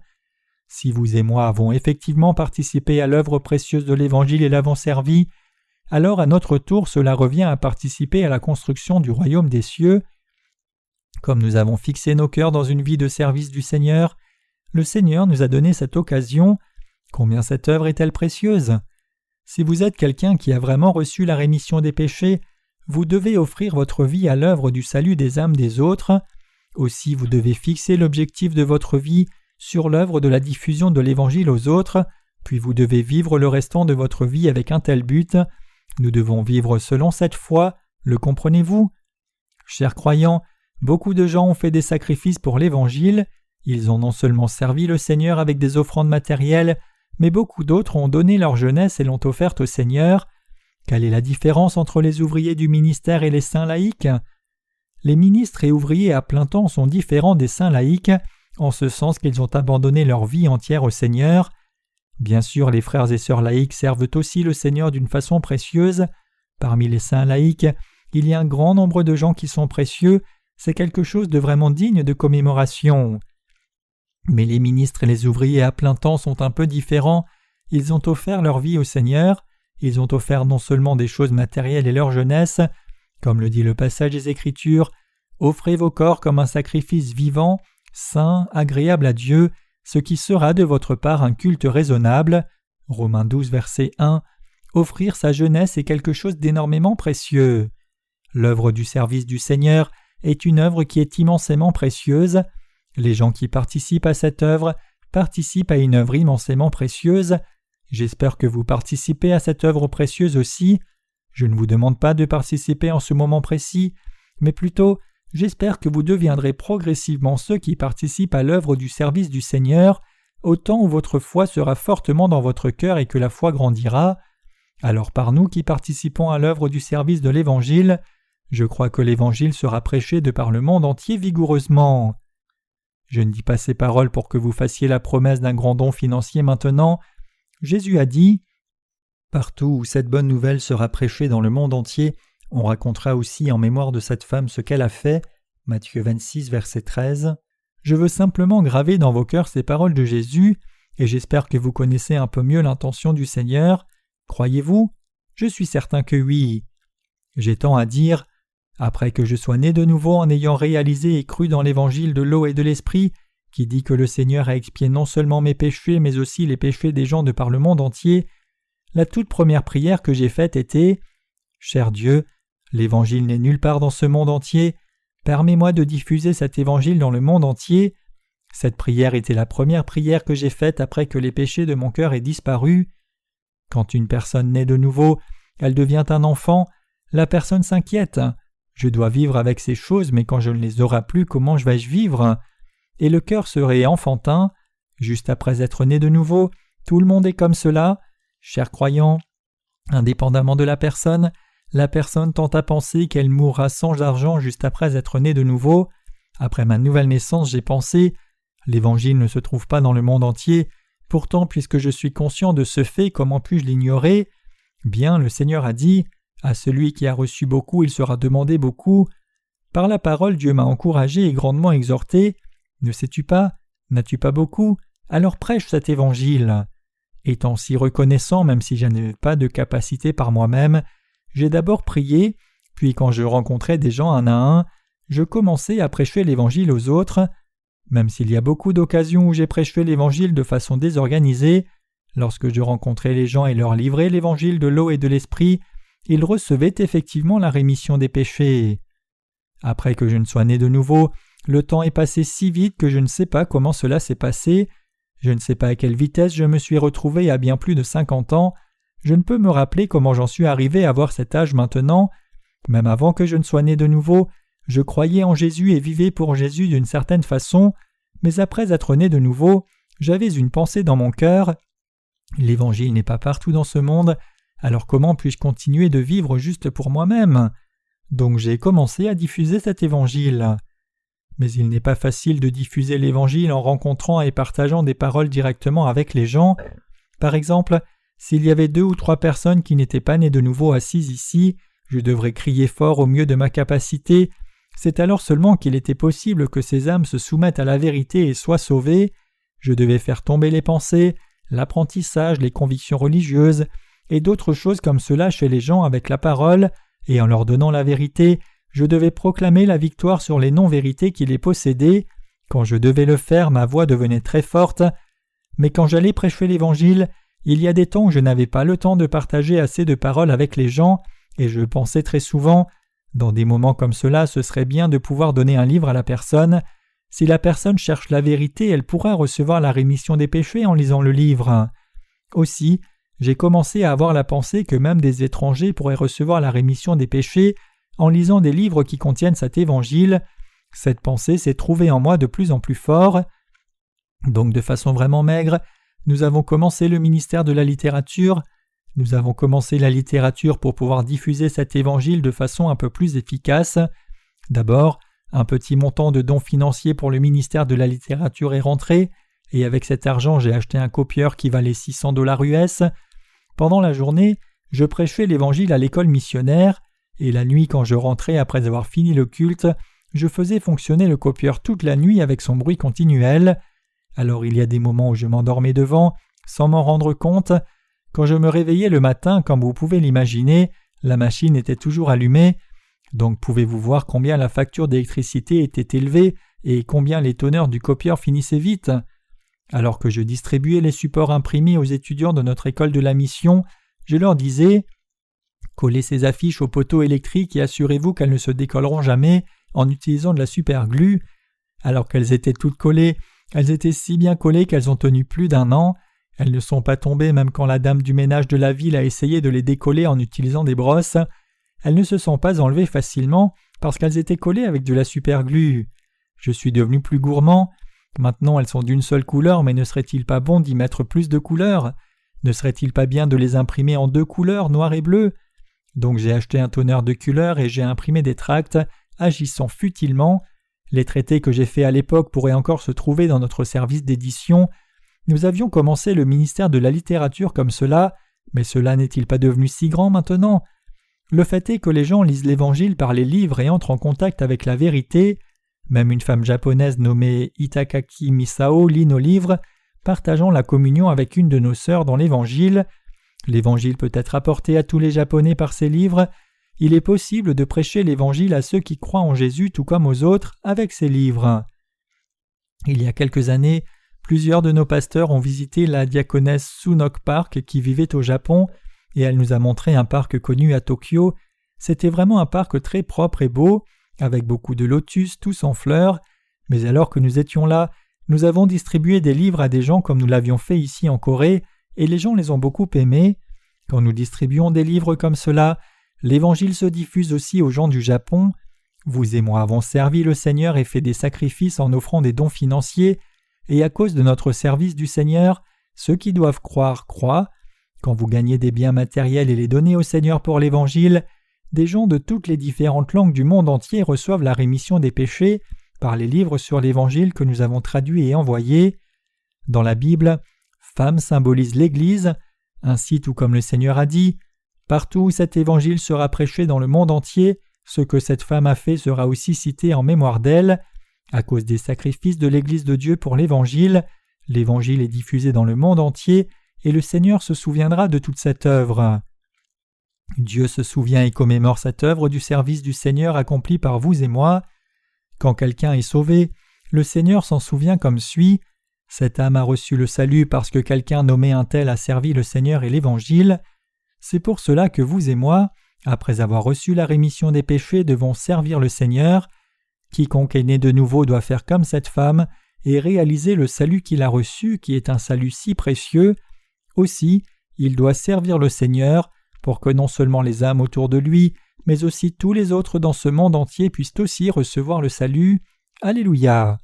Si vous et moi avons effectivement participé à l'œuvre précieuse de l'Évangile et l'avons servi, alors à notre tour cela revient à participer à la construction du royaume des cieux. Comme nous avons fixé nos cœurs dans une vie de service du Seigneur, le Seigneur nous a donné cette occasion. Combien cette œuvre est-elle précieuse? Si vous êtes quelqu'un qui a vraiment reçu la rémission des péchés, vous devez offrir votre vie à l'œuvre du salut des âmes des autres. Aussi, vous devez fixer l'objectif de votre vie sur l'œuvre de la diffusion de l'Évangile aux autres, puis vous devez vivre le restant de votre vie avec un tel but. Nous devons vivre selon cette foi, le comprenez-vous? Chers croyants, beaucoup de gens ont fait des sacrifices pour l'Évangile. Ils ont non seulement servi le Seigneur avec des offrandes matérielles, mais beaucoup d'autres ont donné leur jeunesse et l'ont offerte au Seigneur. Quelle est la différence entre les ouvriers du ministère et les saints laïcs? Les ministres et ouvriers à plein temps sont différents des saints laïcs, en ce sens qu'ils ont abandonné leur vie entière au Seigneur. Bien sûr, les frères et sœurs laïcs servent aussi le Seigneur d'une façon précieuse. Parmi les saints laïcs, il y a un grand nombre de gens qui sont précieux, c'est quelque chose de vraiment digne de commémoration. Mais les ministres et les ouvriers à plein temps sont un peu différents. Ils ont offert leur vie au Seigneur. Ils ont offert non seulement des choses matérielles et leur jeunesse, comme le dit le passage des Écritures, « Offrez vos corps comme un sacrifice vivant, saint, agréable à Dieu, ce qui sera de votre part un culte raisonnable. » Romains 12, verset 1. Offrir sa jeunesse est quelque chose d'énormément précieux. L'œuvre du service du Seigneur est une œuvre qui est immensément précieuse. Les gens qui participent à cette œuvre participent à une œuvre immensément précieuse. J'espère que vous participez à cette œuvre précieuse aussi. Je ne vous demande pas de participer en ce moment précis, mais plutôt, j'espère que vous deviendrez progressivement ceux qui participent à l'œuvre du service du Seigneur, au temps où votre foi sera fortement dans votre cœur et que la foi grandira. Alors par nous qui participons à l'œuvre du service de l'Évangile, je crois que l'Évangile sera prêché de par le monde entier vigoureusement. Je ne dis pas ces paroles pour que vous fassiez la promesse d'un grand don financier maintenant. Jésus a dit « Partout où cette bonne nouvelle sera prêchée dans le monde entier, on racontera aussi en mémoire de cette femme ce qu'elle a fait. » Matthieu 26, verset 13. Je veux simplement graver dans vos cœurs ces paroles de Jésus, et j'espère que vous connaissez un peu mieux l'intention du Seigneur. Croyez-vous? Je suis certain que oui. J'ai tant à dire. Après que je sois né de nouveau en ayant réalisé et cru dans l'évangile de l'eau et de l'esprit, qui dit que le Seigneur a expié non seulement mes péchés, mais aussi les péchés des gens de par le monde entier, la toute première prière que j'ai faite était « Cher Dieu, l'évangile n'est nulle part dans ce monde entier, permets-moi de diffuser cet évangile dans le monde entier. » Cette prière était la première prière que j'ai faite après que les péchés de mon cœur aient disparu. Quand une personne naît de nouveau, elle devient un enfant, la personne s'inquiète. Je dois vivre avec ces choses, mais quand je ne les aurai plus, comment vais-je vivre? Et le cœur serait enfantin. Juste après être né de nouveau, tout le monde est comme cela. Chers croyants, indépendamment de la personne tend à penser qu'elle mourra sans argent juste après être née de nouveau. Après ma nouvelle naissance, j'ai pensé « L'Évangile ne se trouve pas dans le monde entier, pourtant puisque je suis conscient de ce fait, comment puis-je l'ignorer? Bien, le Seigneur a dit « À celui qui a reçu beaucoup, il sera demandé beaucoup. » Par la parole, Dieu m'a encouragé et grandement exhorté. Ne sais-tu pas? N'as-tu pas beaucoup? Alors prêche cet Évangile. Étant si reconnaissant, même si je n'avais pas de capacité par moi-même, j'ai d'abord prié, puis quand je rencontrais des gens un à un, je commençais à prêcher l'Évangile aux autres. Même s'il y a beaucoup d'occasions où j'ai prêché l'Évangile de façon désorganisée, lorsque je rencontrais les gens et leur livrais l'Évangile de l'eau et de l'esprit, ils recevaient effectivement la rémission des péchés. Après que je ne sois né de nouveau, le temps est passé si vite que je ne sais pas comment cela s'est passé. Je ne sais pas à quelle vitesse je me suis retrouvé à bien plus de 50 ans. Je ne peux me rappeler comment j'en suis arrivé à avoir cet âge maintenant. Même avant que je ne sois né de nouveau, je croyais en Jésus et vivais pour Jésus d'une certaine façon, mais après être né de nouveau, j'avais une pensée dans mon cœur. L'Évangile n'est pas partout dans ce monde, alors comment puis-je continuer de vivre juste pour moi-même? Donc j'ai commencé à diffuser cet Évangile. Mais il n'est pas facile de diffuser l'Évangile en rencontrant et partageant des paroles directement avec les gens. Par exemple, s'il y avait 2 ou 3 personnes qui n'étaient pas nées de nouveau assises ici, je devrais crier fort au mieux de ma capacité. C'est alors seulement qu'il était possible que ces âmes se soumettent à la vérité et soient sauvées. Je devais faire tomber les pensées, l'apprentissage, les convictions religieuses et d'autres choses comme cela chez les gens avec la parole, et en leur donnant la vérité, je devais proclamer la victoire sur les non-vérités qui les possédaient. Quand je devais le faire, ma voix devenait très forte. Mais quand j'allais prêcher l'Évangile, il y a des temps où je n'avais pas le temps de partager assez de paroles avec les gens, et je pensais très souvent, dans des moments comme cela, ce serait bien de pouvoir donner un livre à la personne. Si la personne cherche la vérité, elle pourra recevoir la rémission des péchés en lisant le livre. Aussi, j'ai commencé à avoir la pensée que même des étrangers pourraient recevoir la rémission des péchés en lisant des livres qui contiennent cet évangile. Cette pensée s'est trouvée en moi de plus en plus fort. Donc de façon vraiment maigre, nous avons commencé le ministère de la littérature. Nous avons commencé la littérature pour pouvoir diffuser cet évangile de façon un peu plus efficace. D'abord, un petit montant de dons financiers pour le ministère de la littérature est rentré, et avec cet argent j'ai acheté un copieur qui valait $600 US. Pendant la journée, je prêchais l'évangile à l'école missionnaire, et la nuit quand je rentrais après avoir fini le culte, je faisais fonctionner le copieur toute la nuit avec son bruit continuel. Alors il y a des moments où je m'endormais devant, sans m'en rendre compte. Quand je me réveillais le matin, comme vous pouvez l'imaginer, la machine était toujours allumée. Donc pouvez-vous voir combien la facture d'électricité était élevée et combien les tonneurs du copieur finissaient vite. Alors que je distribuais les supports imprimés aux étudiants de notre école de la mission, je leur disais « Collez ces affiches aux poteaux électriques et assurez-vous qu'elles ne se décolleront jamais en utilisant de la superglue. » Alors qu'elles étaient toutes collées, elles étaient si bien collées qu'elles ont tenu plus d'1 an. Elles ne sont pas tombées même quand la dame du ménage de la ville a essayé de les décoller en utilisant des brosses. Elles ne se sont pas enlevées facilement parce qu'elles étaient collées avec de la superglue. Je suis devenu plus gourmand. Maintenant elles sont d'une seule couleur, mais ne serait-il pas bon d'y mettre plus de couleurs? Ne serait-il pas bien de les imprimer en 2 couleurs, noir et bleu? Donc j'ai acheté un tonneur de couleurs et j'ai imprimé des tracts agissant futilement. Les traités que j'ai faits à l'époque pourraient encore se trouver dans notre service d'édition. Nous avions commencé le ministère de la littérature comme cela, mais cela n'est-il pas devenu si grand maintenant? Le fait est que les gens lisent l'Évangile par les livres et entrent en contact avec la vérité. Même une femme japonaise nommée Itakaki Misao lit nos livres, partageant la communion avec une de nos sœurs dans l'Évangile. L'Évangile peut être apporté à tous les Japonais par ces livres. Il est possible de prêcher l'Évangile à ceux qui croient en Jésus tout comme aux autres avec ces livres. Il y a quelques années, plusieurs de nos pasteurs ont visité la diaconesse Sunok Park qui vivait au Japon, et elle nous a montré un parc connu à Tokyo. C'était vraiment un parc très propre et beau, avec beaucoup de lotus, tous en fleurs. Mais alors que nous étions là, nous avons distribué des livres à des gens comme nous l'avions fait ici en Corée, et les gens les ont beaucoup aimés. Quand nous distribuons des livres comme cela, l'Évangile se diffuse aussi aux gens du Japon. Vous et moi avons servi le Seigneur et fait des sacrifices en offrant des dons financiers, et à cause de notre service du Seigneur, ceux qui doivent croire croient. Quand vous gagnez des biens matériels et les donnez au Seigneur pour l'Évangile, des gens de toutes les différentes langues du monde entier reçoivent la rémission des péchés par les livres sur l'Évangile que nous avons traduits et envoyés. Dans la Bible, femme symbolise l'Église, ainsi tout comme le Seigneur a dit, « Partout où cet Évangile sera prêché dans le monde entier, ce que cette femme a fait sera aussi cité en mémoire d'elle. » À cause des sacrifices de l'Église de Dieu pour l'Évangile, l'Évangile est diffusé dans le monde entier et le Seigneur se souviendra de toute cette œuvre. Dieu se souvient et commémore cette œuvre du service du Seigneur accompli par vous et moi. Quand quelqu'un est sauvé, le Seigneur s'en souvient comme suit. Cette âme a reçu le salut parce que quelqu'un nommé un tel a servi le Seigneur et l'Évangile. C'est pour cela que vous et moi, après avoir reçu la rémission des péchés, devons servir le Seigneur. Quiconque est né de nouveau doit faire comme cette femme et réaliser le salut qu'il a reçu, qui est un salut si précieux. Aussi, il doit servir le Seigneur pour que non seulement les âmes autour de lui, mais aussi tous les autres dans ce monde entier puissent aussi recevoir le salut. Alléluia.